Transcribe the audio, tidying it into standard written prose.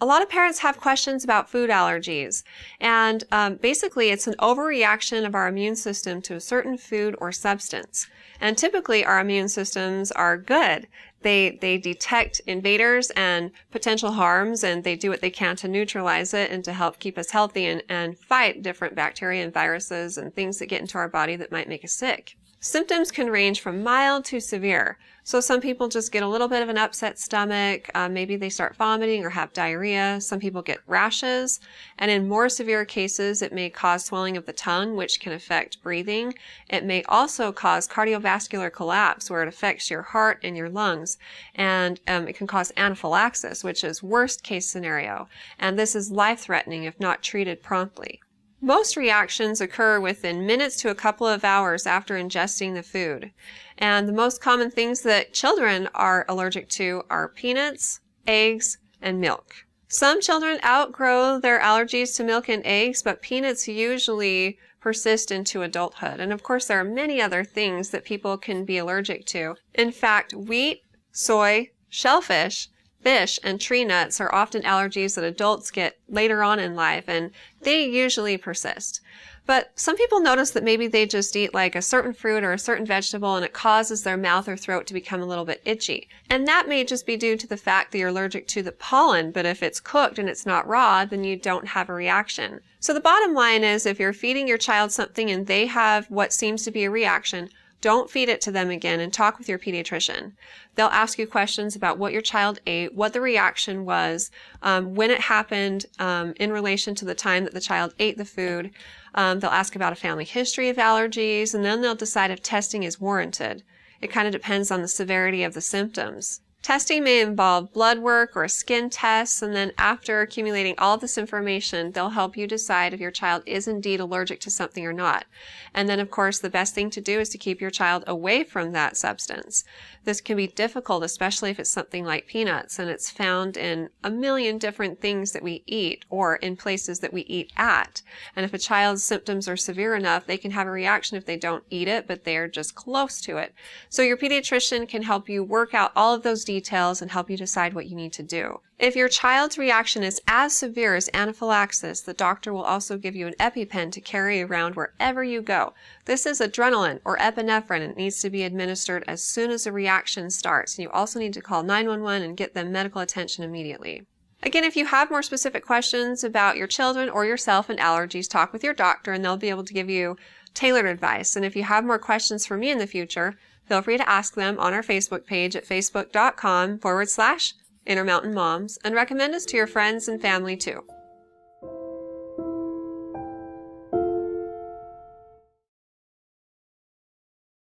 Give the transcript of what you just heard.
A lot of parents have questions about food allergies, and basically it's an overreaction of our immune system to a certain food or substance. And typically our immune systems are good. They detect invaders and potential harms, and they do what they can to neutralize it and to help keep us healthy and fight different bacteria and viruses and things that get into our body that might make us sick. Symptoms can range from mild to severe. So some people just get a little bit of an upset stomach, maybe they start vomiting or have diarrhea. Some people get rashes, and in more severe cases it may cause swelling of the tongue, which can affect breathing. It may also cause cardiovascular collapse, where it affects your heart and your lungs, and it can cause anaphylaxis, which is worst case scenario, and this is life-threatening if not treated promptly. Most reactions occur within minutes to a couple of hours after ingesting the food. And the most common things that children are allergic to are peanuts, eggs, and milk. Some children outgrow their allergies to milk and eggs, but peanuts usually persist into adulthood. And of course, there are many other things that people can be allergic to. In fact, wheat, soy, shellfish, fish, and tree nuts are often allergies that adults get later on in life, and they usually persist. But some people notice that maybe they just eat like a certain fruit or a certain vegetable and it causes their mouth or throat to become a little bit itchy. And that may just be due to the fact that you're allergic to the pollen, but if it's cooked and it's not raw, then you don't have a reaction. So the bottom line is, if you're feeding your child something and they have what seems to be a reaction, don't feed it to them again, and talk with your pediatrician. They'll ask you questions about what your child ate, what the reaction was, when it happened in relation to the time that the child ate the food. They'll ask about a family history of allergies, and then they'll decide if testing is warranted. It kind of depends on the severity of the symptoms. Testing may involve blood work or skin tests, and then after accumulating all of this information, they'll help you decide if your child is indeed allergic to something or not. And then, of course, the best thing to do is to keep your child away from that substance. This can be difficult, especially if it's something like peanuts, and it's found in a million different things that we eat or in places that we eat at. And if a child's symptoms are severe enough, they can have a reaction if they don't eat it, but they're just close to it. So your pediatrician can help you work out all of those details and help you decide what you need to do. If your child's reaction is as severe as anaphylaxis, the doctor will also give you an EpiPen to carry around wherever you go. This is adrenaline or epinephrine, and it needs to be administered as soon as the reaction starts. And you also need to call 911 and get them medical attention immediately. Again, if you have more specific questions about your children or yourself and allergies, talk with your doctor and they'll be able to give you tailored advice. And if you have more questions for me in the future, feel free to ask them on our Facebook page at facebook.com/Intermountain Moms, and recommend us to your friends and family too.